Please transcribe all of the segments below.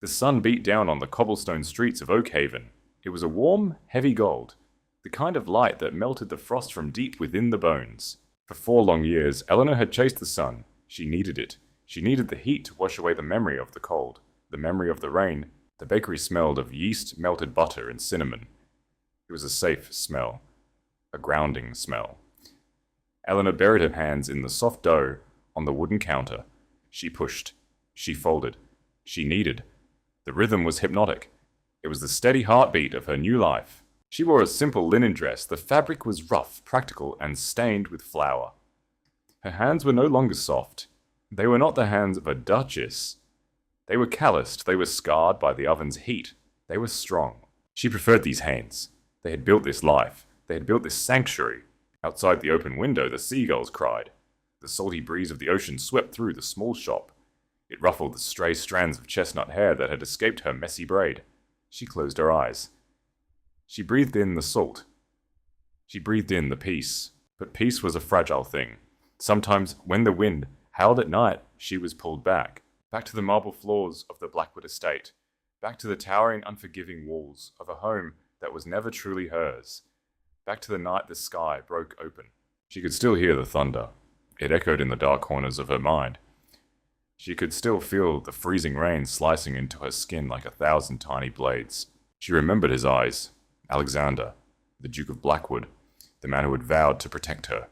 The sun beat down on the cobblestone streets of Oakhaven. It was a warm, heavy gold, the kind of light that melted the frost from deep within the bones. For 4 long years, Eleanor had chased the sun. She needed it. She needed the heat to wash away the memory of the cold, the memory of the rain. The bakery smelled of yeast, melted butter, and cinnamon. It was a safe smell, a grounding smell. Eleanor buried her hands in the soft dough on the wooden counter. She pushed. She folded. She kneaded. The rhythm was hypnotic. It was the steady heartbeat of her new life. She wore a simple linen dress. The fabric was rough, practical, and stained with flour. Her hands were no longer soft. They were not the hands of a duchess. They were calloused. They were scarred by the oven's heat. They were strong. She preferred these hands. They had built this life. They had built this sanctuary. Outside the open window, the seagulls cried. The salty breeze of the ocean swept through the small shop. It ruffled the stray strands of chestnut hair that had escaped her messy braid. She closed her eyes. She breathed in the salt. She breathed in the peace. But peace was a fragile thing. Sometimes, when the wind howled at night, she was pulled back to the marble floors of the Blackwood estate, back to the towering, unforgiving walls of a home that was never truly hers, back to the night the sky broke open. She could still hear the thunder. It echoed in the dark corners of her mind. She could still feel the freezing rain slicing into her skin like 1,000 tiny blades. She remembered his eyes. Alexander, the Duke of Blackwood, the man who had vowed to protect her,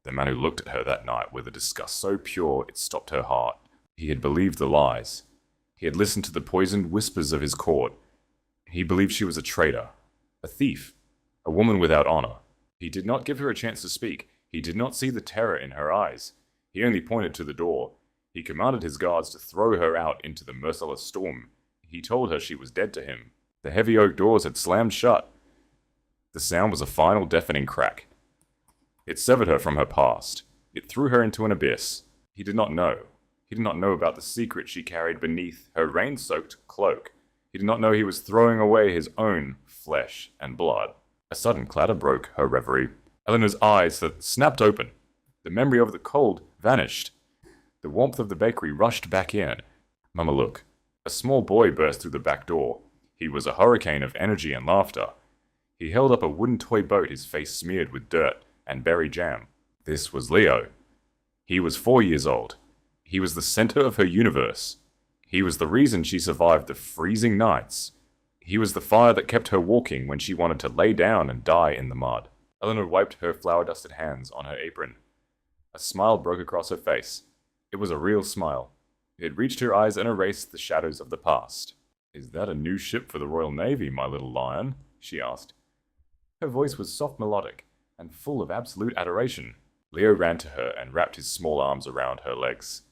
the man who looked at her that night with a disgust so pure it stopped her heart. He had believed the lies. He had listened to the poisoned whispers of his court. He believed she was a traitor, a thief, a woman without honor. He did not give her a chance to speak. He did not see the terror in her eyes. He only pointed to the door. He commanded his guards to throw her out into the merciless storm. He told her she was dead to him. The heavy oak doors had slammed shut. The sound was a final deafening crack. It severed her from her past. It threw her into an abyss. He did not know. He did not know about the secret she carried beneath her rain-soaked cloak. He did not know he was throwing away his own flesh and blood. A sudden clatter broke her reverie. Eleanor's eyes snapped open. The memory of the cold vanished. The warmth of the bakery rushed back in. Mama, look. A small boy burst through the back door. He was a hurricane of energy and laughter. He held up a wooden toy boat, his face smeared with dirt and berry jam. This was Leo. He was 4 years old. He was the center of her universe. He was the reason she survived the freezing nights. He was the fire that kept her walking when she wanted to lay down and die in the mud. Eleanor wiped her flour-dusted hands on her apron. A smile broke across her face. It was a real smile. It reached her eyes and erased the shadows of the past. "Is that a new ship for the Royal Navy, my little lion?" she asked. Her voice was soft melodic and full of absolute adoration. Leo ran to her and wrapped his small arms around her legs.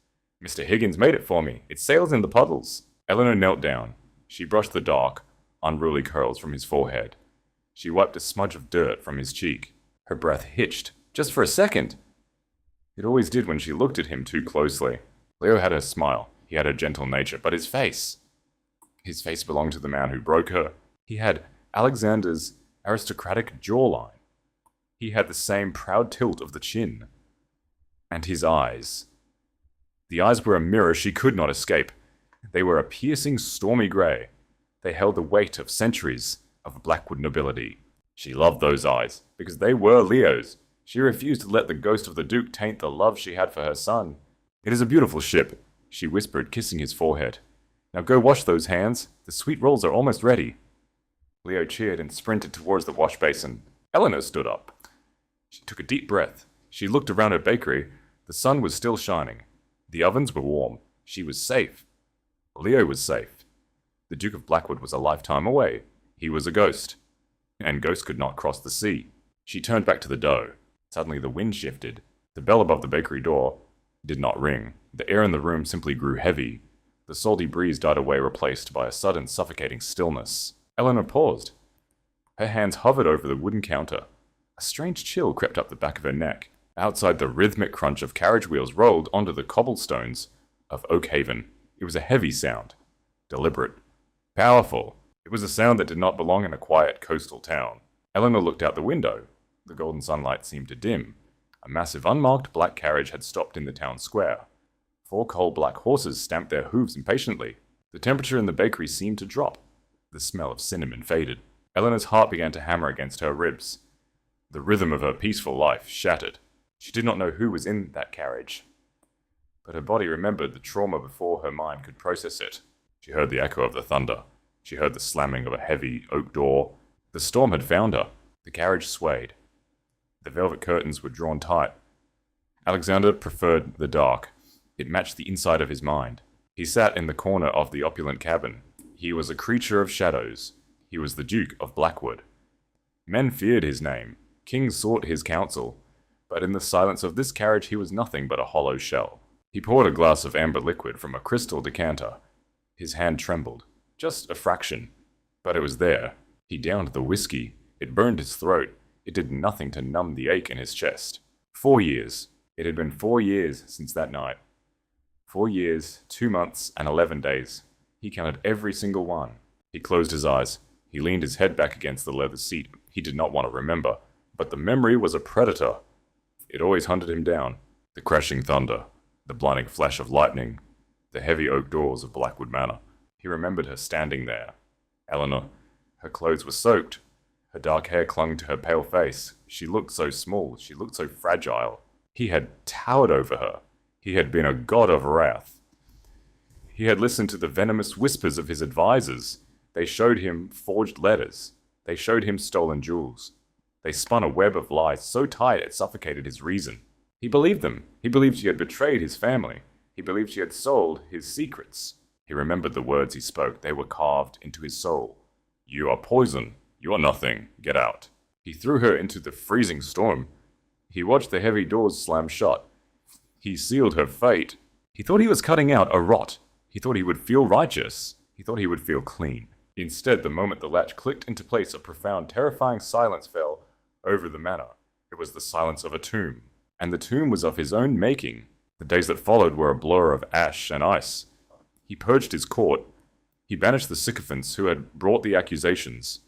"Mr. Higgins made it for me. It sails in the puddles." Eleanor knelt down. She brushed the dark, unruly curls from his forehead. She wiped a smudge of dirt from his cheek. Her breath hitched. Just for a second. It always did when she looked at him too closely. Leo had her smile. He had her gentle nature. But his face. His face belonged to the man who broke her. He had Alexander's aristocratic jawline. He had the same proud tilt of the chin. And his eyes. The eyes were a mirror she could not escape. They were a piercing, stormy grey. They held the weight of centuries of Blackwood nobility. She loved those eyes, because they were Leo's. She refused to let the ghost of the Duke taint the love she had for her son. "It is a beautiful ship," she whispered, kissing his forehead. "Now go wash those hands. The sweet rolls are almost ready." Leo cheered and sprinted towards the wash basin. Eleanor stood up. She took a deep breath. She looked around her bakery. The sun was still shining. The ovens were warm. She was safe. Leo was safe. The Duke of Blackwood was a lifetime away. He was a ghost. And ghosts could not cross the sea. She turned back to the dough. Suddenly the wind shifted. The bell above the bakery door did not ring. The air in the room simply grew heavy. The salty breeze died away, replaced by a sudden suffocating stillness. Eleanor paused. Her hands hovered over the wooden counter. A strange chill crept up the back of her neck. Outside, the rhythmic crunch of carriage wheels rolled onto the cobblestones of Oakhaven. It was a heavy sound. Deliberate. Powerful. It was a sound that did not belong in a quiet coastal town. Eleanor looked out the window. The golden sunlight seemed to dim. A massive unmarked black carriage had stopped in the town square. 4 coal-black horses stamped their hooves impatiently. The temperature in the bakery seemed to drop. The smell of cinnamon faded. Eleanor's heart began to hammer against her ribs. The rhythm of her peaceful life shattered. She did not know who was in that carriage, but her body remembered the trauma before her mind could process it. She heard the echo of the thunder. She heard the slamming of a heavy oak door. The storm had found her. The carriage swayed. The velvet curtains were drawn tight. Alexander preferred the dark. It matched the inside of his mind. He sat in the corner of the opulent cabin. He was a creature of shadows. He was the Duke of Blackwood. Men feared his name. Kings sought his counsel. But in the silence of this carriage he was nothing but a hollow shell. He poured a glass of amber liquid from a crystal decanter. His hand trembled. Just a fraction. But it was there. He downed the whiskey. It burned his throat. It did nothing to numb the ache in his chest. 4 years. It had been 4 years since that night. 4 years, 2 months, and 11 days. He counted every single one. He closed his eyes. He leaned his head back against the leather seat. He did not want to remember. But the memory was a predator. It always hunted him down. The crashing thunder. The blinding flash of lightning. The heavy oak doors of Blackwood Manor. He remembered her standing there. Eleanor. Her clothes were soaked. Her dark hair clung to her pale face. She looked so small. She looked so fragile. He had towered over her. He had been a god of wrath. He had listened to the venomous whispers of his advisors. They showed him forged letters. They showed him stolen jewels. They spun a web of lies so tight it suffocated his reason. He believed them. He believed she had betrayed his family. He believed she had sold his secrets. He remembered the words he spoke. They were carved into his soul. "You are poison. You are nothing. Get out." He threw her into the freezing storm. He watched the heavy doors slam shut. He sealed her fate. He thought he was cutting out a rot. He thought he would feel righteous. He thought he would feel clean. Instead, the moment the latch clicked into place, a profound, terrifying silence fell over the manor. It was the silence of a tomb. And the tomb was of his own making. The days that followed were a blur of ash and ice. He purged his court. He banished the sycophants who had brought the accusations.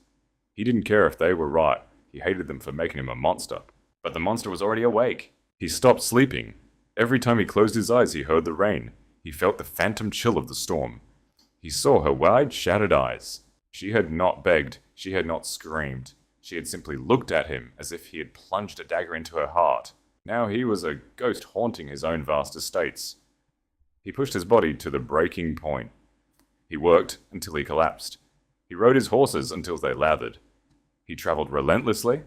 He didn't care if they were right. He hated them for making him a monster. But the monster was already awake. He stopped sleeping. Every time he closed his eyes, he heard the rain. He felt the phantom chill of the storm. He saw her wide, shattered eyes. She had not begged. She had not screamed. She had simply looked at him as if he had plunged a dagger into her heart. Now he was a ghost haunting his own vast estates. He pushed his body to the breaking point. He worked until he collapsed. He rode his horses until they lathered. He traveled relentlessly.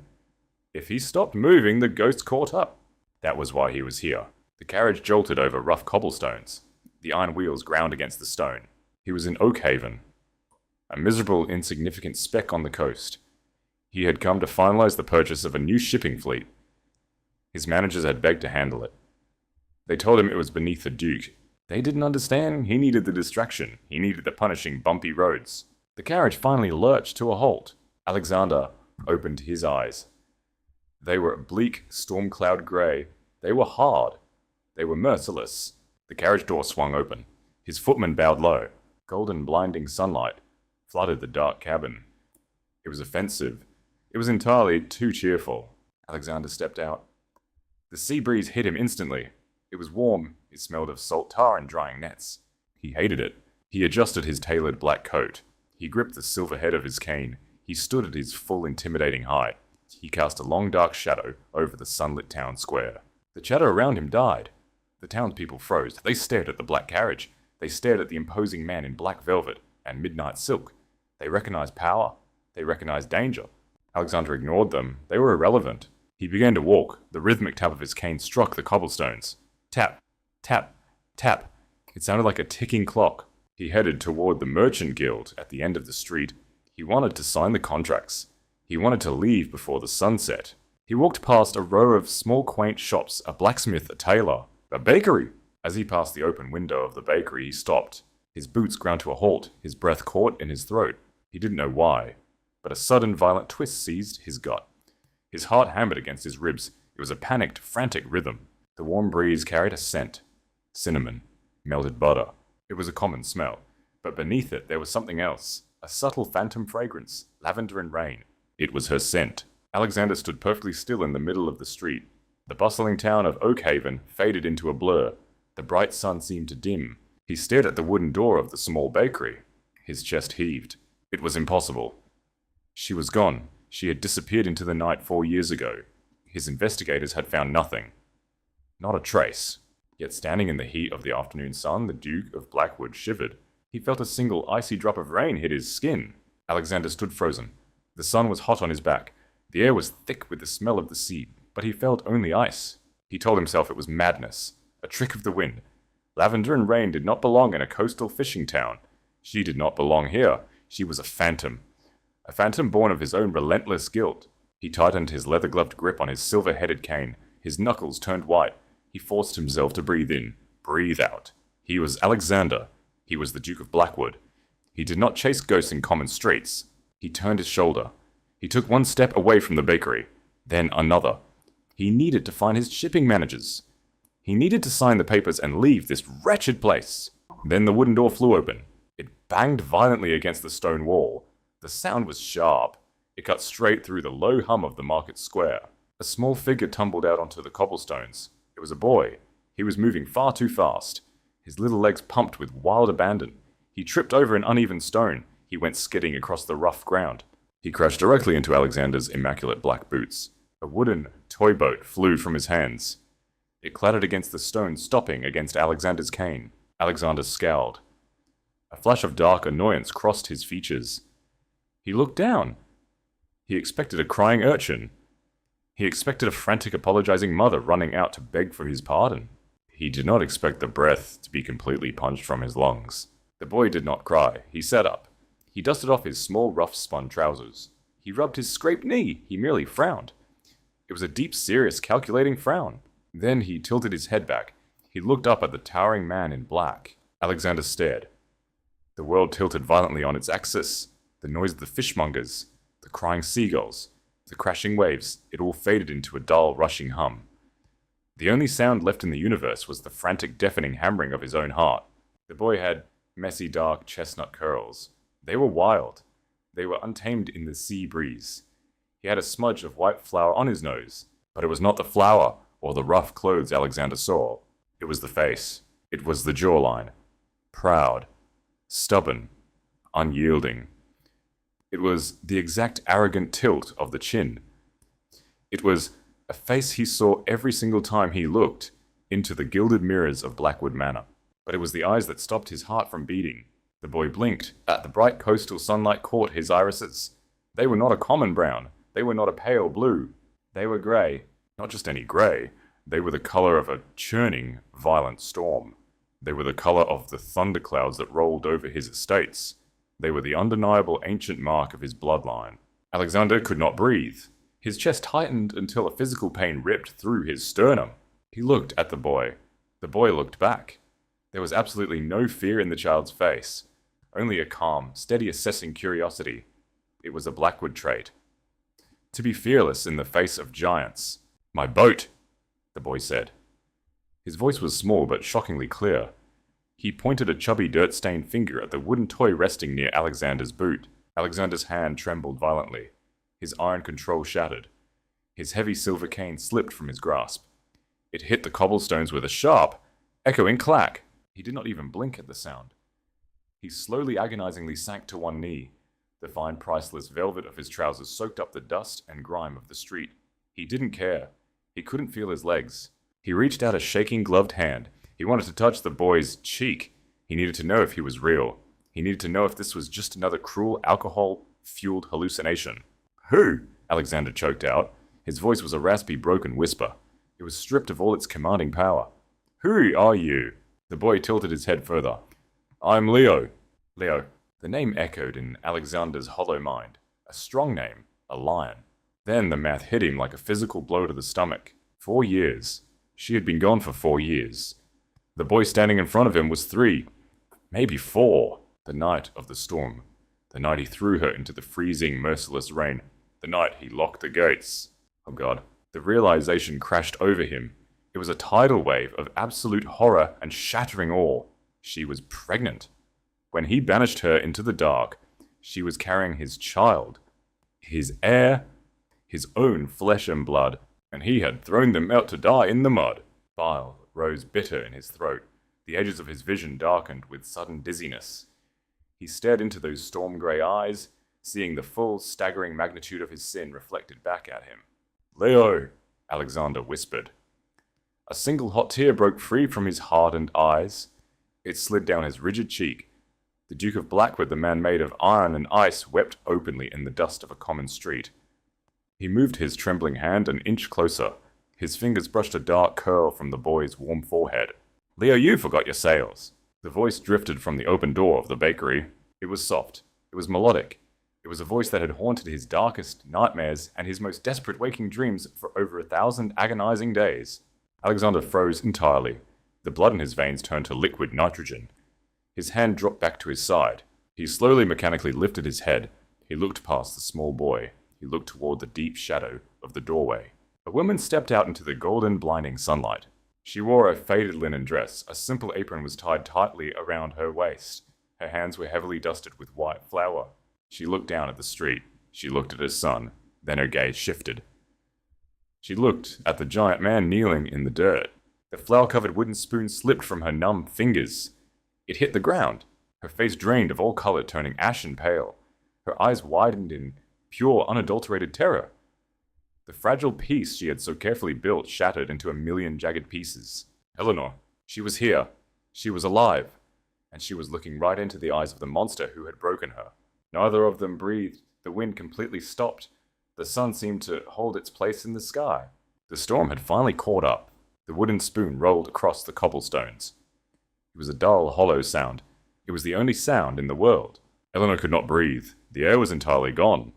If he stopped moving, the ghost caught up. That was why he was here. The carriage jolted over rough cobblestones. The iron wheels ground against the stone. He was in Oakhaven, a miserable, insignificant speck on the coast. He had come to finalize the purchase of a new shipping fleet. His managers had begged to handle it. They told him it was beneath the Duke. They didn't understand. He needed the distraction. He needed the punishing, bumpy roads. The carriage finally lurched to a halt. Alexander opened his eyes. They were bleak, storm cloud grey. They were hard. They were merciless. The carriage door swung open. His footman bowed low. Golden, blinding sunlight flooded the dark cabin. It was offensive. It was entirely too cheerful. Alexander stepped out. The sea breeze hit him instantly. It was warm. It smelled of salt tar and drying nets. He hated it. He adjusted his tailored black coat. He gripped the silver head of his cane. He stood at his full, intimidating height. He cast a long, dark shadow over the sunlit town square. The chatter around him died. The townspeople froze. They stared at the black carriage. They stared at the imposing man in black velvet and midnight silk. They recognized power. They recognized danger. Alexander ignored them. They were irrelevant. He began to walk. The rhythmic tap of his cane struck the cobblestones. Tap, tap, tap. It sounded like a ticking clock. He headed toward the Merchant Guild at the end of the street. He wanted to sign the contracts. He wanted to leave before the sun set. He walked past a row of small, quaint shops, a blacksmith, a tailor, a bakery. As he passed the open window of the bakery, he stopped. His boots ground to a halt. His breath caught in his throat. He didn't know why, but a sudden, violent twist seized his gut. His heart hammered against his ribs. It was a panicked, frantic rhythm. The warm breeze carried a scent. Cinnamon. Melted butter. It was a common smell. But beneath it, there was something else. A subtle phantom fragrance. Lavender and rain. It was her scent. Alexander stood perfectly still in the middle of the street. The bustling town of Oakhaven faded into a blur. The bright sun seemed to dim. He stared at the wooden door of the small bakery. His chest heaved. It was impossible. She was gone. She had disappeared into the night 4 years ago. His investigators had found nothing. Not a trace. Yet standing in the heat of the afternoon sun, the Duke of Blackwood shivered. He felt a single icy drop of rain hit his skin. Alexander stood frozen. The sun was hot on his back. The air was thick with the smell of the sea, but he felt only ice. He told himself it was madness, a trick of the wind. Lavender and rain did not belong in a coastal fishing town. She did not belong here. She was a phantom born of his own relentless guilt. He tightened his leather-gloved grip on his silver-headed cane. His knuckles turned white. He forced himself to breathe in, breathe out. He was Alexander. He was the Duke of Blackwood. He did not chase ghosts in common streets. He turned his shoulder. He took one step away from the bakery, then another. He needed to find his shipping managers. He needed to sign the papers and leave this wretched place. Then the wooden door flew open. It banged violently against the stone wall. The sound was sharp. It cut straight through the low hum of the market square. A small figure tumbled out onto the cobblestones. It was a boy. He was moving far too fast. His little legs pumped with wild abandon. He tripped over an uneven stone. He went skidding across the rough ground. He crashed directly into Alexander's immaculate black boots. A wooden toy boat flew from his hands. It clattered against the stone, stopping against Alexander's cane. Alexander scowled. A flash of dark annoyance crossed his features. He looked down. He expected a crying urchin. He expected a frantic apologizing mother running out to beg for his pardon. He did not expect the breath to be completely punched from his lungs. The boy did not cry. He sat up. He dusted off his small, rough-spun trousers. He rubbed his scraped knee. He merely frowned. It was a deep, serious, calculating frown. Then he tilted his head back. He looked up at the towering man in black. Alexander stared. The world tilted violently on its axis. The noise of the fishmongers, the crying seagulls, the crashing waves, it all faded into a dull, rushing hum. The only sound left in the universe was the frantic, deafening hammering of his own heart. The boy had messy, dark chestnut curls. They were wild. They were untamed in the sea breeze. He had a smudge of white flour on his nose, but it was not the flour or the rough clothes Alexander saw. It was the face. It was the jawline. Proud, stubborn, unyielding. It was the exact arrogant tilt of the chin. It was a face he saw every single time he looked into the gilded mirrors of Blackwood Manor. But it was the eyes that stopped his heart from beating. The boy blinked. At the bright coastal sunlight caught his irises. They were not a common brown. They were not a pale blue. They were grey. Not just any grey. They were the colour of a churning, violent storm. They were the colour of the thunderclouds that rolled over his estates. They were the undeniable ancient mark of his bloodline. Alexander could not breathe. His chest tightened until a physical pain ripped through his sternum. He looked at the boy. The boy looked back. There was absolutely no fear in the child's face. Only a calm, steady assessing curiosity. It was a Blackwood trait. To be fearless in the face of giants. "My boat," the boy said. His voice was small but shockingly clear. He pointed a chubby, dirt-stained finger at the wooden toy resting near Alexander's boot. Alexander's hand trembled violently. His iron control shattered. His heavy silver cane slipped from his grasp. It hit the cobblestones with a sharp, echoing clack. He did not even blink at the sound. He slowly, agonizingly sank to one knee. The fine, priceless velvet of his trousers soaked up the dust and grime of the street. He didn't care. He couldn't feel his legs. He reached out a shaking, gloved hand. He wanted to touch the boy's cheek. He needed to know if he was real. He needed to know if this was just another cruel, alcohol-fueled hallucination. "Who?" Alexander choked out. His voice was a raspy, broken whisper. It was stripped of all its commanding power. "Who are you?" The boy tilted his head further. "I'm Leo." Leo. The name echoed in Alexander's hollow mind. A strong name. A lion. Then the math hit him like a physical blow to the stomach. 4 years. She had been gone for 4 years. The boy standing in front of him was 3, maybe 4. The night of the storm. The night he threw her into the freezing, merciless rain. The night he locked the gates. Oh God. The realization crashed over him. It was a tidal wave of absolute horror and shattering awe. She was pregnant. When he banished her into the dark, she was carrying his child, his heir, his own flesh and blood, and he had thrown them out to die in the mud. Bile rose bitter in his throat. The edges of his vision darkened with sudden dizziness. He stared into those storm-grey eyes, seeing the full, staggering magnitude of his sin reflected back at him. "Leo," Alexander whispered. A single hot tear broke free from his hardened eyes. It slid down his rigid cheek. The Duke of Blackwood, the man made of iron and ice, wept openly in the dust of a common street. He moved his trembling hand an inch closer. His fingers brushed a dark curl from the boy's warm forehead. "Leo, you forgot your sails." The voice drifted from the open door of the bakery. It was soft. It was melodic. It was a voice that had haunted his darkest nightmares and his most desperate waking dreams for over 1,000 agonizing days. Alexander froze entirely. The blood in his veins turned to liquid nitrogen. His hand dropped back to his side. He slowly, mechanically lifted his head. He looked past the small boy. He looked toward the deep shadow of the doorway. A woman stepped out into the golden, blinding sunlight. She wore a faded linen dress. A simple apron was tied tightly around her waist. Her hands were heavily dusted with white flour. She looked down at the street. She looked at her son. Then her gaze shifted. She looked at the giant man kneeling in the dirt. The flour-covered wooden spoon slipped from her numb fingers. It hit the ground. Her face drained of all color, turning ashen pale. Her eyes widened in pure, unadulterated terror. The fragile piece she had so carefully built shattered into a million jagged pieces. Eleanor. She was here. She was alive. And she was looking right into the eyes of the monster who had broken her. Neither of them breathed. The wind completely stopped. The sun seemed to hold its place in the sky. The storm had finally caught up. The wooden spoon rolled across the cobblestones. It was a dull, hollow sound. It was the only sound in the world. Eleanor could not breathe. The air was entirely gone.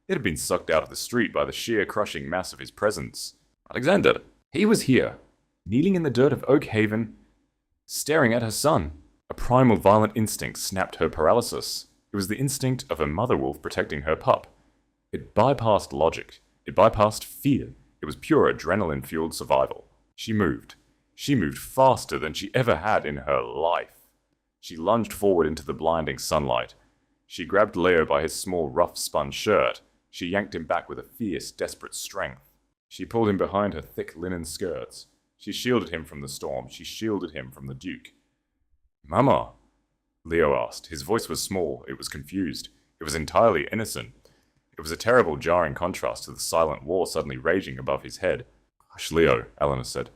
It had been sucked out of the street by the sheer crushing mass of his presence. Alexander. He was here, kneeling in the dirt of Oak Haven, staring at her son. A primal violent instinct snapped her paralysis. It was the instinct of a mother wolf protecting her pup. It bypassed logic. It bypassed fear. It was pure adrenaline-fueled survival. She moved. She moved faster than she ever had in her life. She lunged forward into the blinding sunlight. She grabbed Leo by his small, rough-spun shirt. She yanked him back with a fierce, desperate strength. She pulled him behind her thick linen skirts. She shielded him from the storm. She shielded him from the Duke. "Mama?" Leo asked. His voice was small. It was confused. It was entirely innocent. It was a terrible, jarring contrast to the silent war suddenly raging above his head. "Hush, Leo," Eleanor said.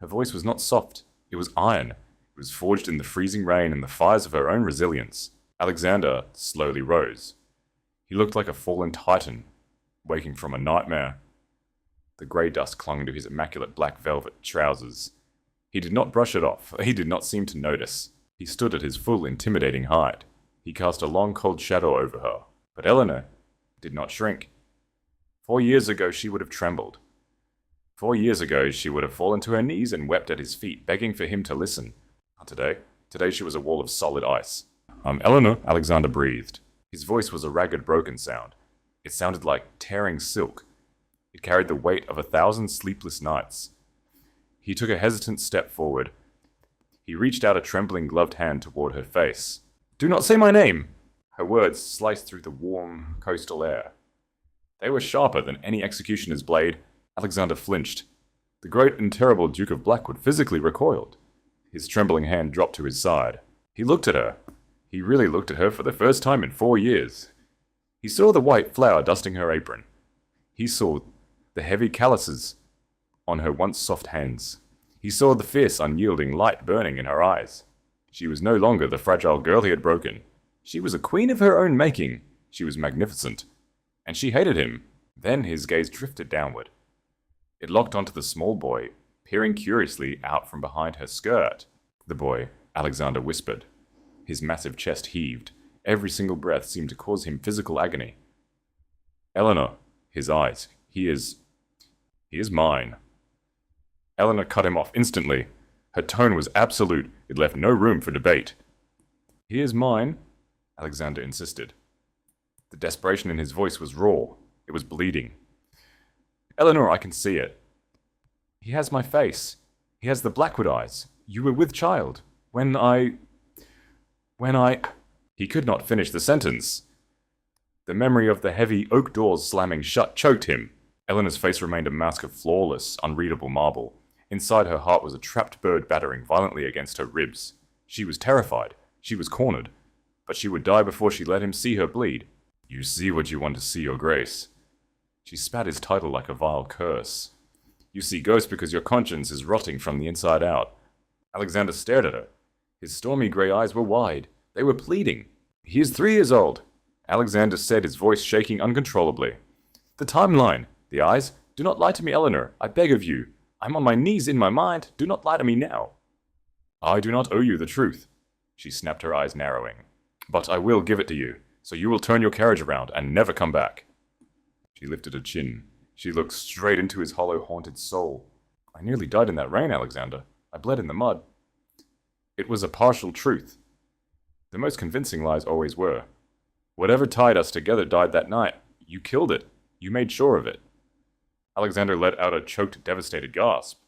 Her voice was not soft. It was iron. It was forged in the freezing rain and the fires of her own resilience. Alexander slowly rose. He looked like a fallen titan, waking from a nightmare. The grey dust clung to his immaculate black velvet trousers. He did not brush it off. He did not seem to notice. He stood at his full, intimidating height. He cast a long, cold shadow over her. But Eleanor did not shrink. 4 years ago, she would have trembled. 4 years ago, she would have fallen to her knees and wept at his feet, begging for him to listen. Not today. Today she was a wall of solid ice. Eleanor," Alexander breathed. His voice was a ragged, broken sound. It sounded like tearing silk. It carried the weight of 1,000 sleepless nights. He took a hesitant step forward. He reached out a trembling, gloved hand toward her face. "Do not say my name!" Her words sliced through the warm, coastal air. They were sharper than any executioner's blade. Alexander flinched. The great and terrible Duke of Blackwood physically recoiled. His trembling hand dropped to his side. He looked at her. He really looked at her for the first time in 4 years. He saw the white flour dusting her apron. He saw the heavy calluses on her once soft hands. He saw the fierce, unyielding light burning in her eyes. She was no longer the fragile girl he had broken. She was a queen of her own making. She was magnificent. And she hated him. Then his gaze drifted downward. It locked onto the small boy, peering curiously out from behind her skirt. "The boy," Alexander whispered. His massive chest heaved. Every single breath seemed to cause him physical agony. "Eleanor," his eyes. He is mine." Eleanor cut him off instantly. Her tone was absolute. It left no room for debate. "He is mine," Alexander insisted. The desperation in his voice was raw. It was bleeding. "Eleanor, I can see it. He has my face. He has the Blackwood eyes. You were with child. When I... He could not finish the sentence. The memory of the heavy oak doors slamming shut choked him. Eleanor's face remained a mask of flawless, unreadable marble. Inside her heart was a trapped bird battering violently against her ribs. She was terrified. She was cornered. But she would die before she let him see her bleed. You see what you want to see, Your Grace. She spat his title like a vile curse. You see ghosts because your conscience is rotting from the inside out. Alexander stared at her. His stormy grey eyes were wide. They were pleading. He is 3 years old. Alexander said, his voice shaking uncontrollably. The timeline. The eyes. Do not lie to me, Eleanor. I beg of you. I'm on my knees in my mind. Do not lie to me now. I do not owe you the truth. She snapped, her eyes narrowing. But I will give it to you, so you will turn your carriage around and never come back. She lifted her chin. She looked straight into his hollow, haunted soul. I nearly died in that rain, Alexander. I bled in the mud. It was a partial truth. The most convincing lies always were. Whatever tied us together died that night. You killed it. You made sure of it. Alexander let out a choked, devastated gasp.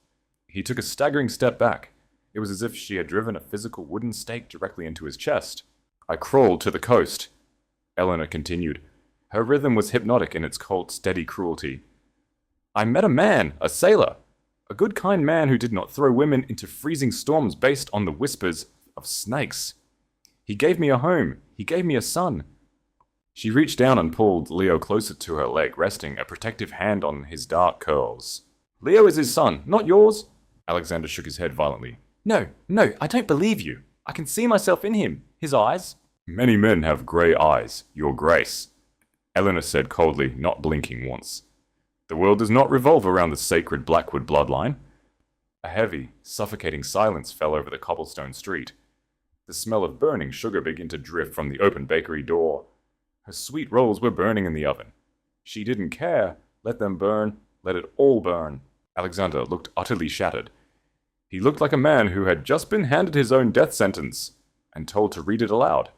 He took a staggering step back. It was as if she had driven a physical wooden stake directly into his chest. I crawled to the coast. Eleanor continued. Her rhythm was hypnotic in its cold, steady cruelty. I met a man, a sailor. A good, kind man who did not throw women into freezing storms based on the whispers of snakes. He gave me a home. He gave me a son. She reached down and pulled Leo closer to her leg, resting a protective hand on his dark curls. Leo is his son, not yours. Alexander shook his head violently. No, I don't believe you. I can see myself in him, his eyes. Many men have grey eyes, Your Grace. Eleanor said coldly, not blinking once. The world does not revolve around the sacred Blackwood bloodline. A heavy, suffocating silence fell over the cobblestone street. The smell of burning sugar began to drift from the open bakery door. Her sweet rolls were burning in the oven. She didn't care. Let them burn. Let it all burn. Alexander looked utterly shattered. He looked like a man who had just been handed his own death sentence and told to read it aloud.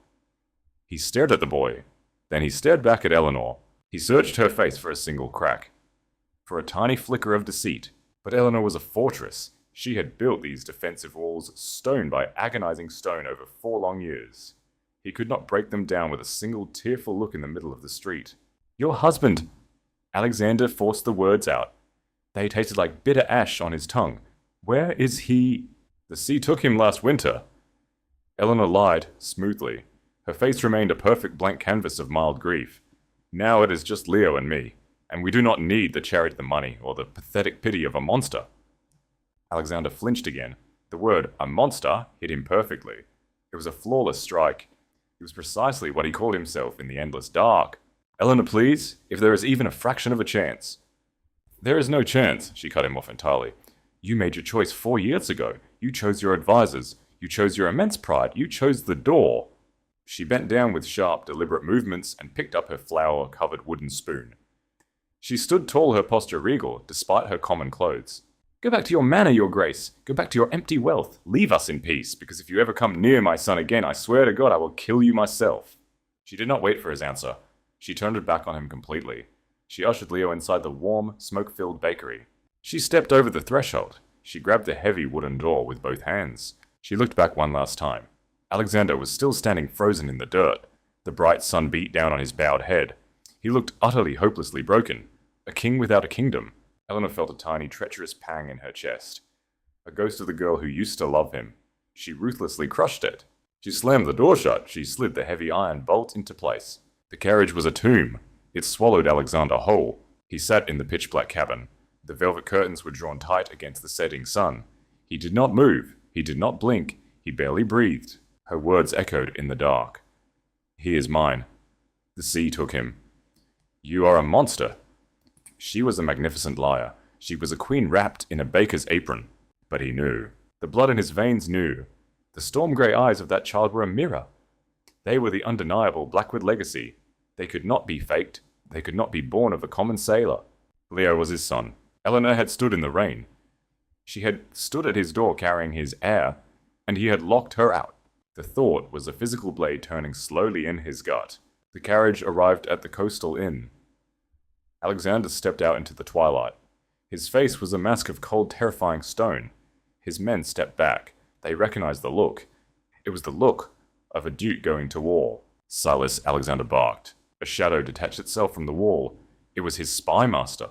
He stared at the boy. Then he stared back at Eleanor. He searched her face for a single crack, for a tiny flicker of deceit. But Eleanor was a fortress. She had built these defensive walls stone by agonizing stone over 4 long years. He could not break them down with a single tearful look in the middle of the street. Your husband! Alexander forced the words out. They tasted like bitter ash on his tongue. Where is he? The sea took him last winter. Eleanor lied, smoothly. Her face remained a perfect blank canvas of mild grief. Now it is just Leo and me, and we do not need the charity of the money or the pathetic pity of a monster. Alexander flinched again. The word, a monster, hit him perfectly. It was a flawless strike. It was precisely what he called himself in the endless dark. Eleanor, please, if there is even a fraction of a chance. There is no chance, she cut him off entirely. You made your choice 4 years ago. You chose your advisors. You chose your immense pride. You chose the door. She bent down with sharp, deliberate movements and picked up her flour-covered wooden spoon. She stood tall, her posture regal, despite her common clothes. Go back to your manor, Your Grace. Go back to your empty wealth. Leave us in peace, because if you ever come near my son again, I swear to God I will kill you myself. She did not wait for his answer. She turned her back on him completely. She ushered Leo inside the warm, smoke-filled bakery. She stepped over the threshold. She grabbed the heavy wooden door with both hands. She looked back one last time. Alexander was still standing frozen in the dirt. The bright sun beat down on his bowed head. He looked utterly, hopelessly broken. A king without a kingdom. Eleanor felt a tiny, treacherous pang in her chest. A ghost of the girl who used to love him. She ruthlessly crushed it. She slammed the door shut. She slid the heavy iron bolt into place. The carriage was a tomb. It swallowed Alexander whole. He sat in the pitch-black cabin. The velvet curtains were drawn tight against the setting sun. He did not move. He did not blink. He barely breathed. Her words echoed in the dark. He is mine. The sea took him. You are a monster. She was a magnificent liar. She was a queen wrapped in a baker's apron. But he knew. The blood in his veins knew. The storm-grey eyes of that child were a mirror. They were the undeniable Blackwood legacy. They could not be faked. They could not be born of a common sailor. Leo was his son. Eleanor had stood in the rain. She had stood at his door carrying his heir, and he had locked her out. The thought was a physical blade turning slowly in his gut. The carriage arrived at the coastal inn. Alexander stepped out into the twilight. His face was a mask of cold, terrifying stone. His men stepped back. They recognized the look. It was the look of a duke going to war. Silas, Alexander barked. A shadow detached itself from the wall. It was his spy master.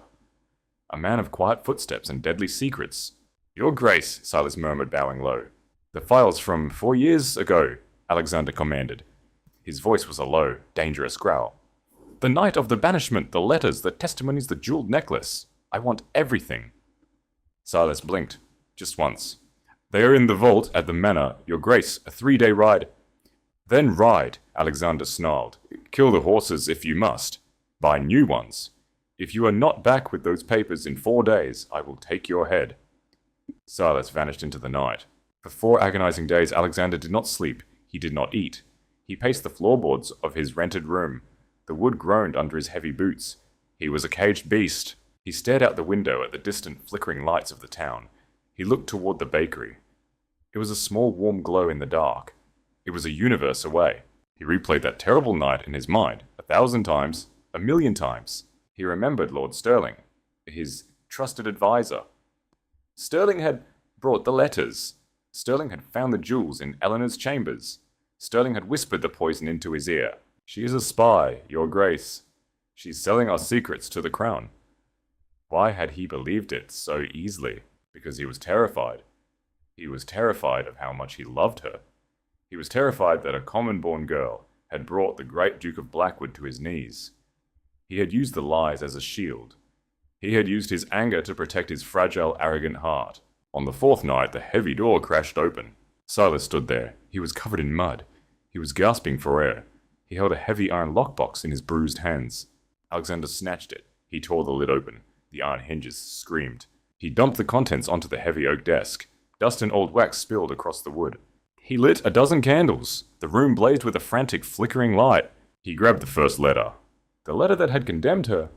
A man of quiet footsteps and deadly secrets. Your Grace, Silas murmured, bowing low. The files from 4 years ago, Alexander commanded. His voice was a low, dangerous growl. The night of the banishment, the letters, the testimonies, the jeweled necklace. I want everything. Silas blinked, just once. They are in the vault at the manor, Your Grace, a 3-day ride. Then ride, Alexander snarled. Kill the horses if you must. Buy new ones. If you are not back with those papers in 4 days, I will take your head. Silas vanished into the night. For 4 agonizing days, Alexander did not sleep. He did not eat. He paced the floorboards of his rented room. The wood groaned under his heavy boots. He was a caged beast. He stared out the window at the distant flickering lights of the town. He looked toward the bakery. It was a small warm glow in the dark. It was a universe away. He replayed that terrible night in his mind 1,000 times, 1,000,000 times. He remembered Lord Sterling, his trusted advisor. Sterling had brought the letters. Sterling had found the jewels in Eleanor's chambers. Sterling had whispered the poison into his ear. She is a spy, Your Grace. She's selling our secrets to the crown. Why had he believed it so easily? Because he was terrified. He was terrified of how much he loved her. He was terrified that a common-born girl had brought the great Duke of Blackwood to his knees. He had used the lies as a shield. He had used his anger to protect his fragile, arrogant heart. On the 4th night, the heavy door crashed open. Silas stood there. He was covered in mud. He was gasping for air. He held a heavy iron lockbox in his bruised hands. Alexander snatched it. He tore the lid open. The iron hinges screamed. He dumped the contents onto the heavy oak desk. Dust and old wax spilled across the wood. He lit a dozen candles. The room blazed with a frantic, flickering light. He grabbed the first letter. The letter that had condemned her.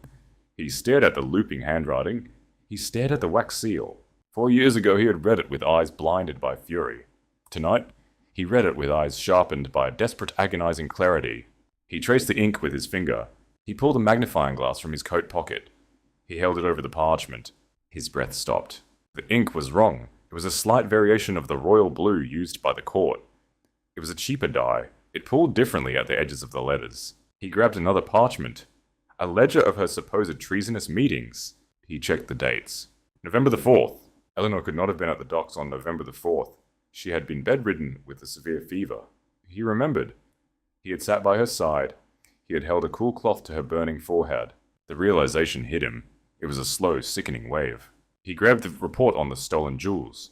He stared at the looping handwriting. He stared at the wax seal. 4 years ago he had read it with eyes blinded by fury. Tonight, he read it with eyes sharpened by a desperate, agonizing clarity. He traced the ink with his finger. He pulled a magnifying glass from his coat pocket. He held it over the parchment. His breath stopped. The ink was wrong. It was a slight variation of the royal blue used by the court. It was a cheaper dye. It pulled differently at the edges of the letters. He grabbed another parchment. A ledger of her supposed treasonous meetings. He checked the dates. November the 4th. Eleanor could not have been at the docks on November the 4th. She had been bedridden with a severe fever. He remembered. He had sat by her side. He had held a cool cloth to her burning forehead. The realization hit him. It was a slow, sickening wave. He grabbed the report on the stolen jewels.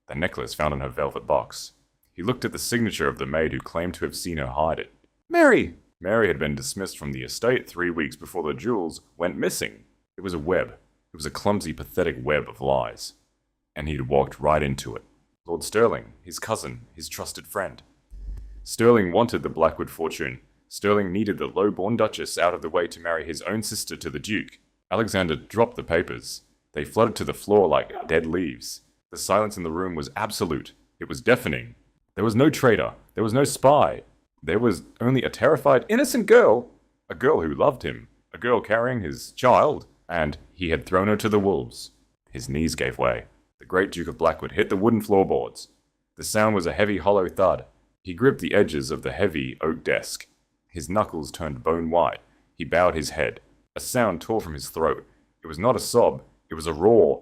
The necklace found in her velvet box. He looked at the signature of the maid who claimed to have seen her hide it. Mary! Mary had been dismissed from the estate 3 weeks before the jewels went missing. It was a web. It was a clumsy, pathetic web of lies. And he'd walked right into it. Lord Sterling, his cousin, his trusted friend. Sterling wanted the Blackwood fortune. Sterling needed the low-born duchess out of the way to marry his own sister to the duke. Alexander dropped the papers. They fluttered to the floor like dead leaves. The silence in the room was absolute. It was deafening. There was no traitor. There was no spy. There was only a terrified, innocent girl. A girl who loved him. A girl carrying his child. And he had thrown her to the wolves. His knees gave way. The great Duke of Blackwood hit the wooden floorboards. The sound was a heavy, hollow thud. He gripped the edges of the heavy oak desk. His knuckles turned bone white. He bowed his head. A sound tore from his throat. It was not a sob. It was a roar.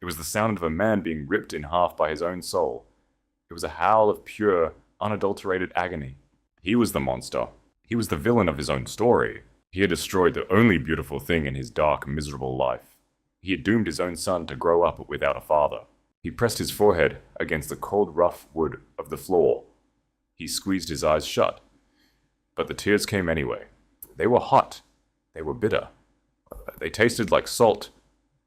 It was the sound of a man being ripped in half by his own soul. It was a howl of pure, unadulterated agony. He was the monster. He was the villain of his own story. He had destroyed the only beautiful thing in his dark, miserable life. He had doomed his own son to grow up without a father. He pressed his forehead against the cold, rough wood of the floor. He squeezed his eyes shut. But the tears came anyway. They were hot. They were bitter. They tasted like salt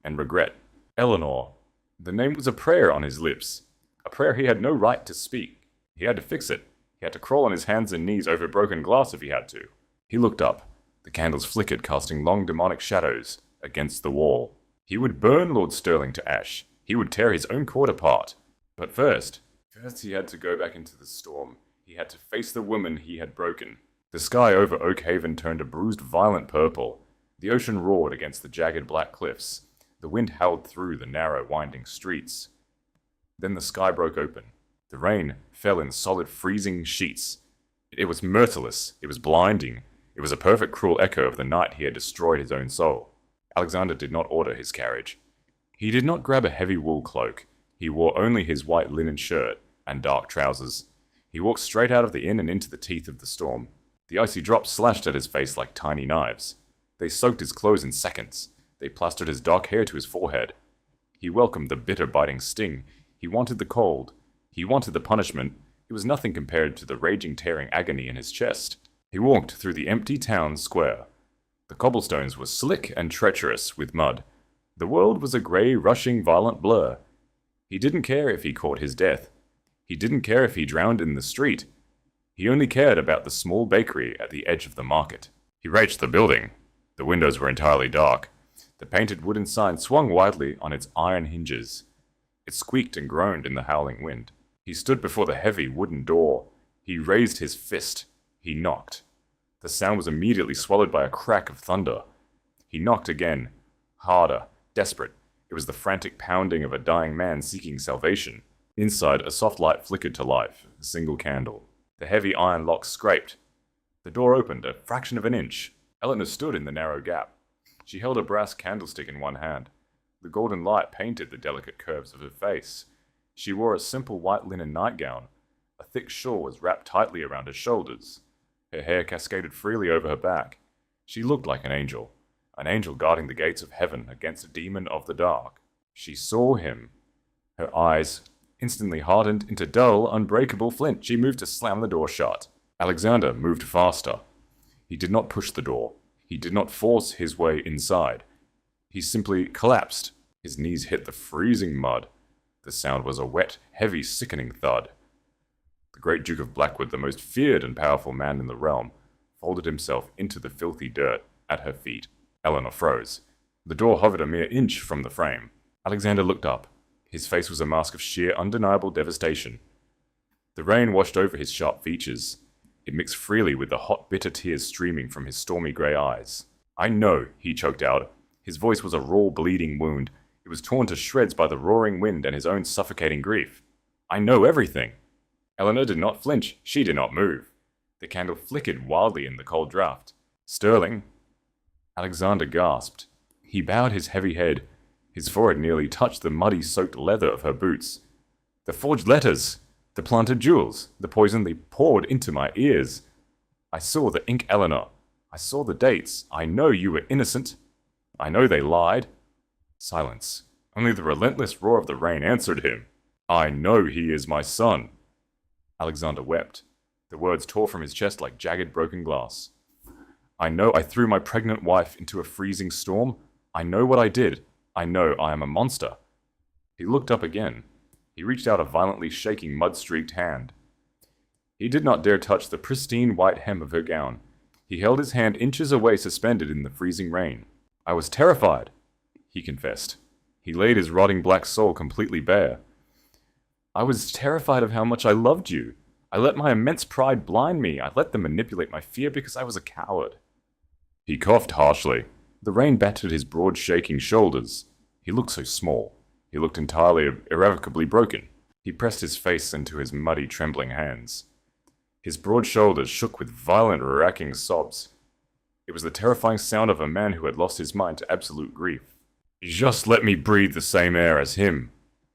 and regret. Eleanor. The name was a prayer on his lips. A prayer he had no right to speak. He had to fix it. He had to crawl on his hands and knees over broken glass if he had to. He looked up. The candles flickered, casting long demonic shadows against the wall. He would burn Lord Sterling to ash. He would tear his own court apart. But first he had to go back into the storm. He had to face the woman he had broken. The sky over Oakhaven turned a bruised, violent purple. The ocean roared against the jagged black cliffs. The wind howled through the narrow, winding streets. Then the sky broke open. The rain fell in solid, freezing sheets. It was merciless. It was blinding. It was a perfect, cruel echo of the night he had destroyed his own soul. Alexander did not order his carriage. He did not grab a heavy wool cloak. He wore only his white linen shirt and dark trousers. He walked straight out of the inn and into the teeth of the storm. The icy drops slashed at his face like tiny knives. They soaked his clothes in seconds. They plastered his dark hair to his forehead. He welcomed the bitter biting sting. He wanted the cold. He wanted the punishment. It was nothing compared to the raging tearing agony in his chest. He walked through the empty town square. The cobblestones were slick and treacherous with mud. The world was a grey, rushing, violent blur. He didn't care if he caught his death. He didn't care if he drowned in the street. He only cared about the small bakery at the edge of the market. He reached the building. The windows were entirely dark. The painted wooden sign swung widely on its iron hinges. It squeaked and groaned in the howling wind. He stood before the heavy wooden door. He raised his fist. He knocked. The sound was immediately swallowed by a crack of thunder. He knocked again, harder, desperate. It was the frantic pounding of a dying man seeking salvation. Inside, a soft light flickered to life, a single candle. The heavy iron lock scraped. The door opened a fraction of an inch. Eleanor stood in the narrow gap. She held a brass candlestick in one hand. The golden light painted the delicate curves of her face. She wore a simple white linen nightgown. A thick shawl was wrapped tightly around her shoulders. Her hair cascaded freely over her back. She looked like an angel guarding the gates of heaven against a demon of the dark. She saw him. Her eyes instantly hardened into dull, unbreakable flint. She moved to slam the door shut. Alexander moved faster. He did not push the door. He did not force his way inside. He simply collapsed. His knees hit the freezing mud. The sound was a wet, heavy, sickening thud. The great Duke of Blackwood, the most feared and powerful man in the realm, folded himself into the filthy dirt at her feet. Eleanor froze. The door hovered a mere inch from the frame. Alexander looked up. His face was a mask of sheer, undeniable devastation. The rain washed over his sharp features. It mixed freely with the hot, bitter tears streaming from his stormy grey eyes. "I know," he choked out. His voice was a raw, bleeding wound. It was torn to shreds by the roaring wind and his own suffocating grief. "I know everything." Eleanor did not flinch. She did not move. The candle flickered wildly in the cold draught. "Sterling." Alexander gasped. He bowed his heavy head. His forehead nearly touched the muddy, soaked leather of her boots. "The forged letters! The planted jewels! The poison they poured into my ears! I saw the ink, Eleanor. I saw the dates. I know you were innocent. I know they lied." Silence. Only the relentless roar of the rain answered him. "I know he is my son." Alexander wept. The words tore from his chest like jagged, broken glass. "I know I threw my pregnant wife into a freezing storm. I know what I did. I know I am a monster." He looked up again. He reached out a violently shaking, mud-streaked hand. He did not dare touch the pristine white hem of her gown. He held his hand inches away, suspended in the freezing rain. "I was terrified," he confessed. He laid his rotting black soul completely bare. "I was terrified of how much I loved you. I let my immense pride blind me. I let them manipulate my fear because I was a coward." He coughed harshly. The rain battered his broad, shaking shoulders. He looked so small. He looked entirely, irrevocably broken. He pressed his face into his muddy, trembling hands. His broad shoulders shook with violent, racking sobs. It was the terrifying sound of a man who had lost his mind to absolute grief. "Just let me breathe the same air as him,"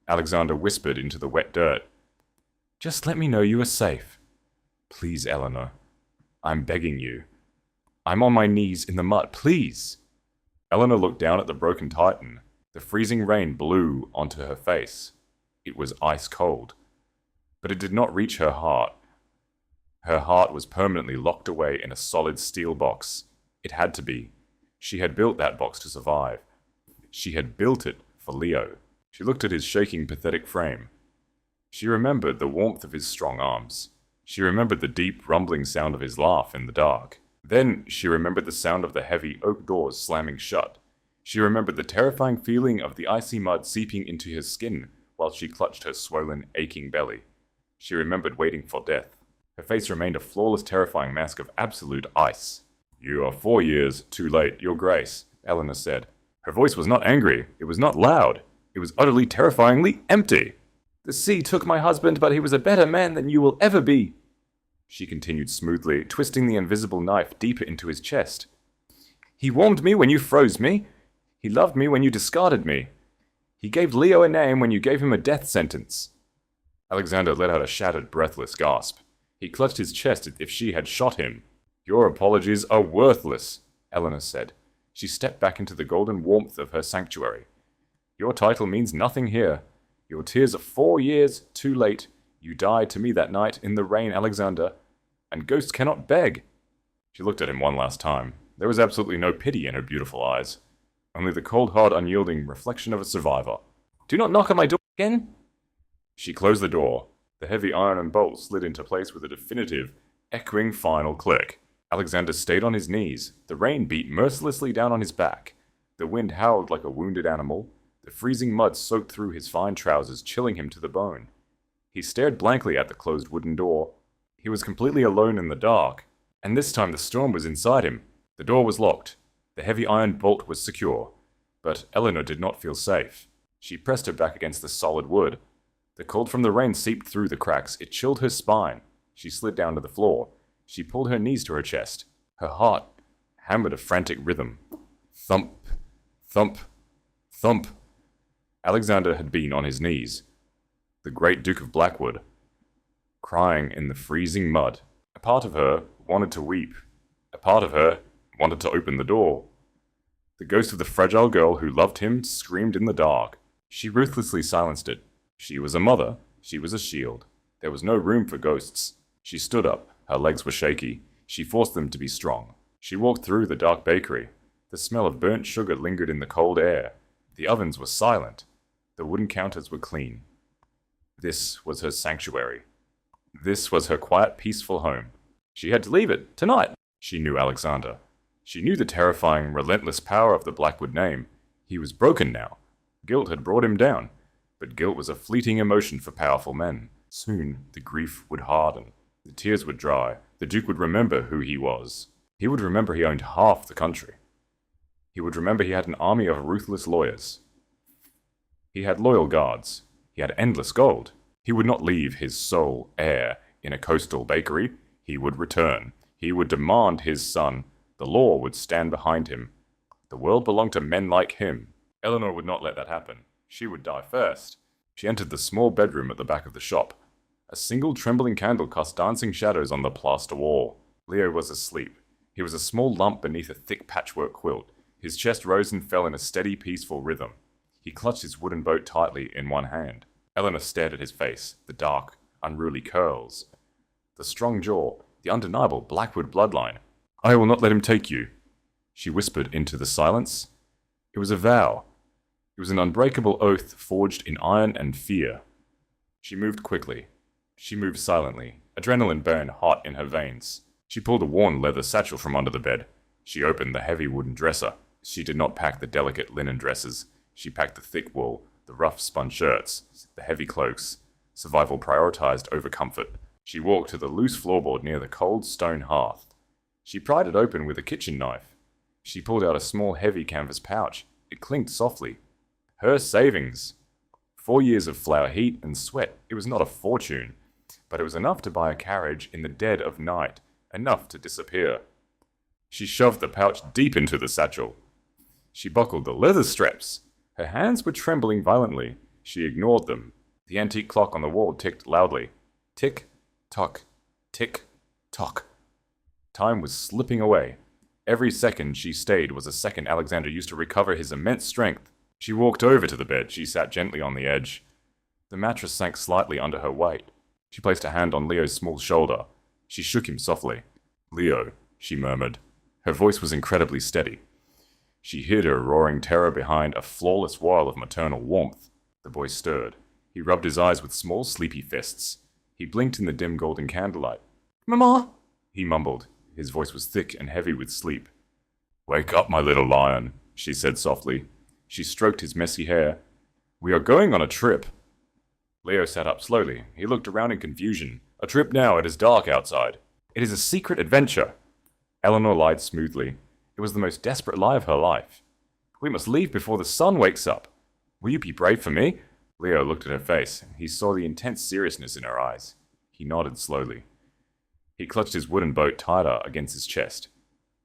Alexander whispered into the wet dirt. "Just let me know you are safe. Please, Eleanor. I'm begging you. I'm on my knees in the mud, please." Eleanor looked down at the broken Titan. The freezing rain blew onto her face. It was ice cold. But it did not reach her heart. Her heart was permanently locked away in a solid steel box. It had to be. She had built that box to survive. She had built it for Leo. She looked at his shaking, pathetic frame. She remembered the warmth of his strong arms. She remembered the deep, rumbling sound of his laugh in the dark. Then she remembered the sound of the heavy oak doors slamming shut. She remembered the terrifying feeling of the icy mud seeping into her skin while she clutched her swollen, aching belly. She remembered waiting for death. Her face remained a flawless, terrifying mask of absolute ice. "You are 4 years too late, Your Grace," Eleanor said. Her voice was not angry. It was not loud. It was utterly, terrifyingly empty. "The sea took my husband, but he was a better man than you will ever be," she continued smoothly, twisting the invisible knife deeper into his chest. "He warmed me when you froze me. He loved me when you discarded me. He gave Leo a name when you gave him a death sentence. Alexander let out a shattered, breathless gasp. He clutched his chest as if she had shot him. Your apologies are worthless, Eleanor said. She stepped back into the golden warmth of her sanctuary. Your title means nothing here. Your tears are 4 years too late. You died to me that night in the rain, Alexander, and ghosts cannot beg. She looked at him one last time. There was absolutely no pity in her beautiful eyes. Only the cold, hard, unyielding reflection of a survivor. Do not knock on my door again. She closed the door. The heavy iron and bolt slid into place with a definitive, echoing final click. Alexander stayed on his knees. The rain beat mercilessly down on his back. The wind howled like a wounded animal. The freezing mud soaked through his fine trousers, chilling him to the bone. He stared blankly at the closed wooden door. He was completely alone in the dark, and this time the storm was inside him. The door was locked. The heavy iron bolt was secure. But Eleanor did not feel safe. She pressed her back against the solid wood. The cold from the rain seeped through the cracks. It chilled her spine. She slid down to the floor. She pulled her knees to her chest. Her heart hammered a frantic rhythm. Thump, thump, thump. Alexander had been on his knees. The great Duke of Blackwood, crying in the freezing mud. A part of her wanted to weep. A part of her wanted to open the door. The ghost of the fragile girl who loved him screamed in the dark. She ruthlessly silenced it. She was a mother. She was a shield. There was no room for ghosts. She stood up. Her legs were shaky. She forced them to be strong. She walked through the dark bakery. The smell of burnt sugar lingered in the cold air. The ovens were silent. The wooden counters were clean. This was her sanctuary. This was her quiet, peaceful home. She had to leave it, tonight. She knew Alexander. She knew the terrifying, relentless power of the Blackwood name. He was broken now. Guilt had brought him down. But guilt was a fleeting emotion for powerful men. Soon, the grief would harden. The tears would dry. The Duke would remember who he was. He would remember he owned half the country. He would remember he had an army of ruthless lawyers. He had loyal guards. He had endless gold. He would not leave his sole heir in a coastal bakery. He would return. He would demand his son. The law would stand behind him. The world belonged to men like him. Eleanor would not let that happen. She would die first. She entered the small bedroom at the back of the shop. A single trembling candle cast dancing shadows on the plaster wall. Leo was asleep. He was a small lump beneath a thick patchwork quilt. His chest rose and fell in a steady, peaceful rhythm. He clutched his wooden boat tightly in one hand. Eleanor stared at his face, the dark, unruly curls, the strong jaw, the undeniable Blackwood bloodline. I will not let him take you, she whispered into the silence. It was a vow. It was an unbreakable oath forged in iron and fear. She moved quickly. She moved silently. Adrenaline burned hot in her veins. She pulled a worn leather satchel from under the bed. She opened the heavy wooden dresser. She did not pack the delicate linen dresses. She packed the thick wool, the rough spun shirts, the heavy cloaks. Survival prioritized over comfort. She walked to the loose floorboard near the cold stone hearth. She pried it open with a kitchen knife. She pulled out a small heavy canvas pouch. It clinked softly. Her savings. 4 years of flour, heat, and sweat. It was not a fortune, but it was enough to buy a carriage in the dead of night, enough to disappear. She shoved the pouch deep into the satchel. She buckled the leather straps. Her hands were trembling violently. She ignored them. The antique clock on the wall ticked loudly. Tick, tock, tick, tock. Time was slipping away. Every second she stayed was a second Alexander used to recover his immense strength. She walked over to the bed. She sat gently on the edge. The mattress sank slightly under her weight. She placed a hand on Leo's small shoulder. She shook him softly. Leo, she murmured. Her voice was incredibly steady. She hid her roaring terror behind a flawless wall of maternal warmth. The boy stirred. He rubbed his eyes with small, sleepy fists. He blinked in the dim golden candlelight. Mama, he mumbled. His voice was thick and heavy with sleep. Wake up, my little lion, she said softly. She stroked his messy hair. We are going on a trip. Leo sat up slowly. He looked around in confusion. A trip now, it is dark outside. It is a secret adventure. Eleanor lied smoothly. It was the most desperate lie of her life. We must leave before the sun wakes up. Will you be brave for me? Leo looked at her face. He saw the intense seriousness in her eyes. He nodded slowly. He clutched his wooden boat tighter against his chest.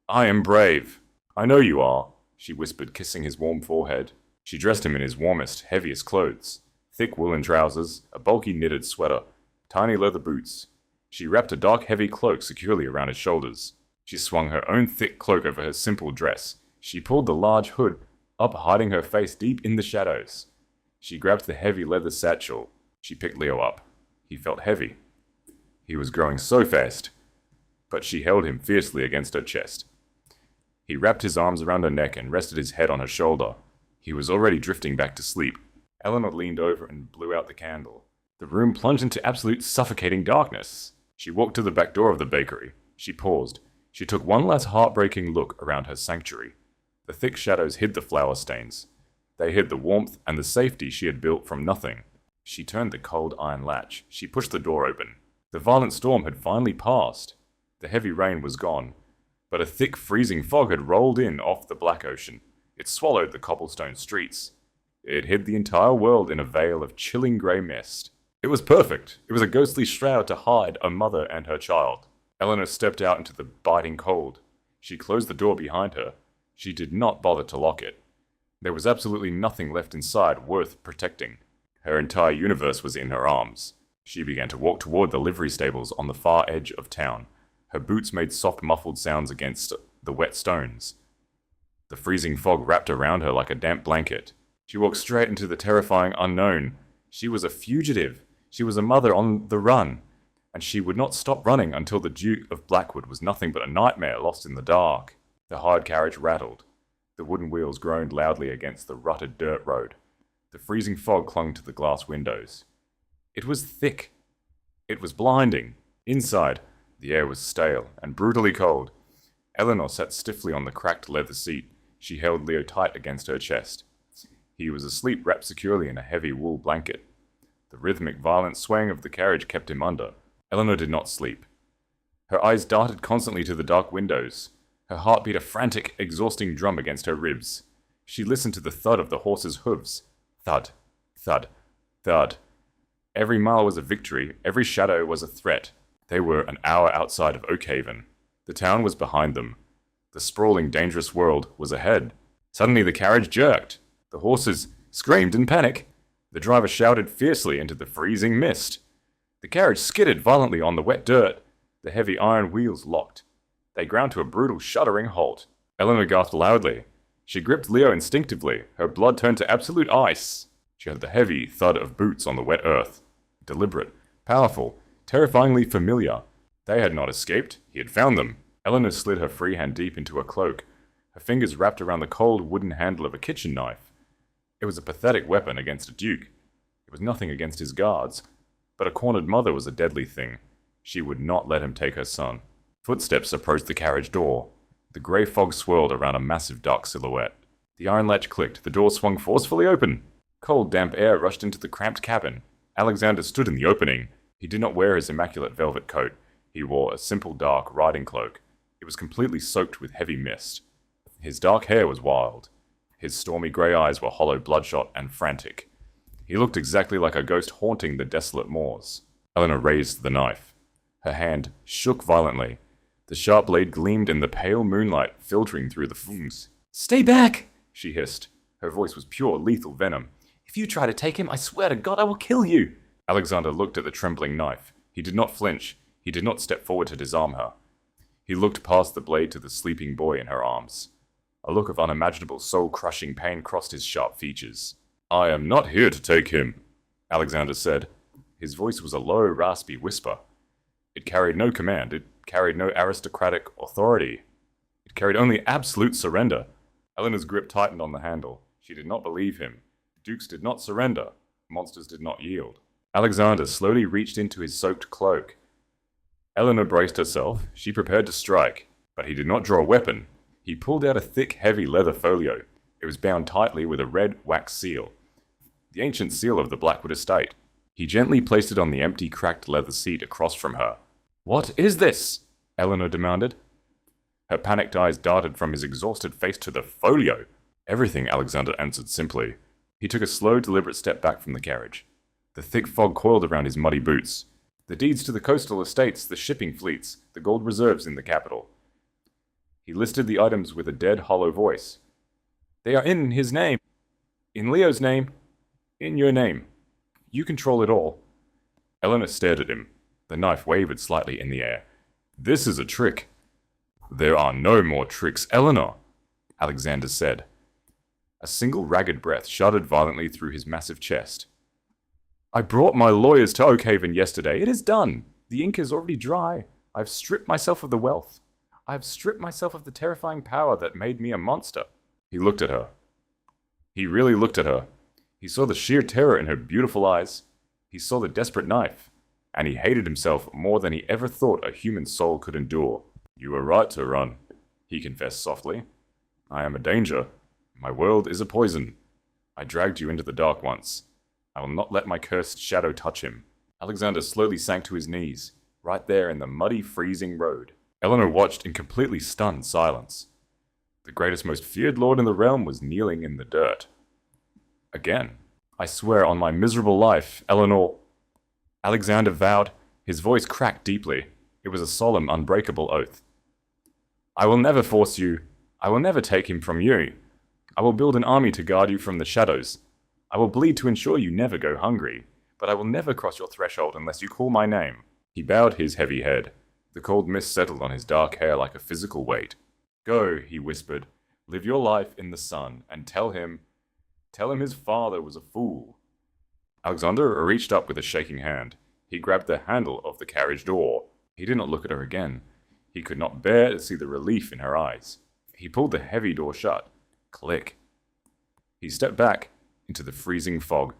I am brave. I know you are, she whispered, kissing his warm forehead. She dressed him in his warmest, heaviest clothes. Thick woolen trousers, a bulky knitted sweater, tiny leather boots. She wrapped a dark heavy cloak securely around his shoulders. She swung her own thick cloak over her simple dress. She pulled the large hood up, hiding her face deep in the shadows. She grabbed the heavy leather satchel. She picked Leo up. He felt heavy. He was growing so fast, but she held him fiercely against her chest. He wrapped his arms around her neck and rested his head on her shoulder. He was already drifting back to sleep. Eleanor leaned over and blew out the candle. The room plunged into absolute suffocating darkness. She walked to the back door of the bakery. She paused. She took one last heartbreaking look around her sanctuary. The thick shadows hid the flower stains. They hid the warmth and the safety she had built from nothing. She turned the cold iron latch. She pushed the door open. The violent storm had finally passed. The heavy rain was gone, but a thick freezing fog had rolled in off the black ocean. It swallowed the cobblestone streets. It hid the entire world in a veil of chilling grey mist. It was perfect. It was a ghostly shroud to hide a mother and her child. Eleanor stepped out into the biting cold. She closed the door behind her. She did not bother to lock it. There was absolutely nothing left inside worth protecting. Her entire universe was in her arms. She began to walk toward the livery stables on the far edge of town. Her boots made soft muffled sounds against the wet stones. The freezing fog wrapped around her like a damp blanket. She walked straight into the terrifying unknown. She was a fugitive. She was a mother on the run. And she would not stop running until the Duke of Blackwood was nothing but a nightmare lost in the dark. The hired carriage rattled. The wooden wheels groaned loudly against the rutted dirt road. The freezing fog clung to the glass windows. It was thick. It was blinding. Inside, the air was stale and brutally cold. Eleanor sat stiffly on the cracked leather seat. She held Leo tight against her chest. He was asleep, wrapped securely in a heavy wool blanket. The rhythmic, violent swaying of the carriage kept him under. Eleanor did not sleep. Her eyes darted constantly to the dark windows. Her heart beat a frantic, exhausting drum against her ribs. She listened to the thud of the horse's hooves. Thud, thud, thud. Every mile was a victory. Every shadow was a threat. They were an hour outside of Oakhaven. The town was behind them. The sprawling, dangerous world was ahead. Suddenly the carriage jerked. The horses screamed in panic. The driver shouted fiercely into the freezing mist. The carriage skidded violently on the wet dirt. The heavy iron wheels locked. They ground to a brutal, shuddering halt. Eleanor gasped loudly. She gripped Leo instinctively. Her blood turned to absolute ice. She heard the heavy thud of boots on the wet earth. Deliberate, powerful, terrifyingly familiar. They had not escaped. He had found them. Eleanor slid her free hand deep into her cloak. Her fingers wrapped around the cold wooden handle of a kitchen knife. It was a pathetic weapon against a duke. It was nothing against his guards. But a cornered mother was a deadly thing. She would not let him take her son. Footsteps approached the carriage door. The grey fog swirled around a massive dark silhouette. The iron latch clicked. The door swung forcefully open. Cold, damp air rushed into the cramped cabin. Alexander stood in the opening. He did not wear his immaculate velvet coat. He wore a simple dark riding cloak. It was completely soaked with heavy mist. His dark hair was wild. His stormy grey eyes were hollow, bloodshot, and frantic. He looked exactly like a ghost haunting the desolate moors. Eleanor raised the knife. Her hand shook violently. The sharp blade gleamed in the pale moonlight filtering through the fumes. "Stay back!" she hissed. Her voice was pure, lethal venom. "If you try to take him, I swear to God I will kill you!" Alexander looked at the trembling knife. He did not flinch. He did not step forward to disarm her. He looked past the blade to the sleeping boy in her arms. A look of unimaginable, soul-crushing pain crossed his sharp features. "I am not here to take him," Alexander said. His voice was a low, raspy whisper. It carried no command. It carried no aristocratic authority. It carried only absolute surrender. Eleanor's grip tightened on the handle. She did not believe him. Dukes did not surrender. Monsters did not yield. Alexander slowly reached into his soaked cloak. Eleanor braced herself. She prepared to strike. But he did not draw a weapon. He pulled out a thick, heavy leather folio. It was bound tightly with a red wax seal. The ancient seal of the Blackwood estate. He gently placed it on the empty, cracked leather seat across from her. "What is this?" Eleanor demanded. Her panicked eyes darted from his exhausted face to the folio. "Everything," Alexander answered simply. He took a slow, deliberate step back from the carriage. The thick fog coiled around his muddy boots. The deeds to the coastal estates, the shipping fleets, the gold reserves in the capital. He listed the items with a dead, hollow voice. "They are in his name." In Leo's name, in your name. You control it all. Eleanor stared at him. The knife wavered slightly in the air. This is a trick. There are no more tricks, Eleanor, Alexander said. A single ragged breath shuddered violently through his massive chest. I brought my lawyers to Oakhaven yesterday. It is done. The ink is already dry. I've stripped myself of the wealth. I have stripped myself of the terrifying power that made me a monster. He looked at her. He really looked at her. He saw the sheer terror in her beautiful eyes. He saw the desperate knife. And he hated himself more than he ever thought a human soul could endure. You were right to run, he confessed softly. I am a danger. My world is a poison. I dragged you into the dark once. I will not let my cursed shadow touch him. Alexander slowly sank to his knees, right there in the muddy, freezing road. Eleanor watched in completely stunned silence. The greatest, most feared lord in the realm was kneeling in the dirt. Again. I swear on my miserable life, Eleanor. Alexander vowed. His voice cracked deeply. It was a solemn, unbreakable oath. I will never force you. I will never take him from you. I will build an army to guard you from the shadows. I will bleed to ensure you never go hungry, but I will never cross your threshold unless you call my name. He bowed his heavy head. The cold mist settled on his dark hair like a physical weight. Go, he whispered. Live your life in the sun, and tell him his father was a fool. Alexander reached up with a shaking hand. He grabbed the handle of the carriage door. He did not look at her again. He could not bear to see the relief in her eyes. He pulled the heavy door shut. Click. He stepped back into the freezing fog.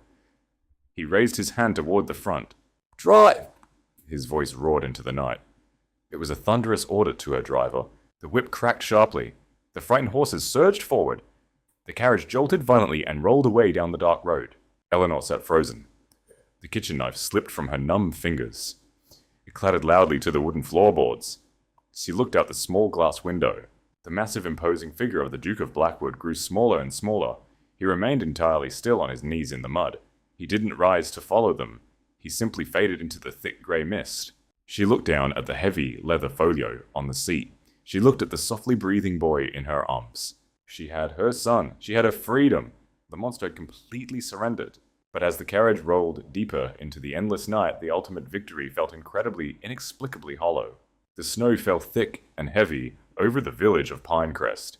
He raised his hand toward the front. Drive! His voice roared into the night. It was a thunderous order to her driver. The whip cracked sharply. The frightened horses surged forward. The carriage jolted violently and rolled away down the dark road. Eleanor sat frozen. The kitchen knife slipped from her numb fingers. It clattered loudly to the wooden floorboards. She looked out the small glass window. The massive, imposing figure of the Duke of Blackwood grew smaller and smaller. He remained entirely still on his knees in the mud. He didn't rise to follow them. He simply faded into the thick grey mist. She looked down at the heavy leather folio on the seat. She looked at the softly breathing boy in her arms. She had her son. She had her freedom. The monster had completely surrendered. But as the carriage rolled deeper into the endless night, the ultimate victory felt incredibly, inexplicably hollow. The snow fell thick and heavy over the village of Pinecrest.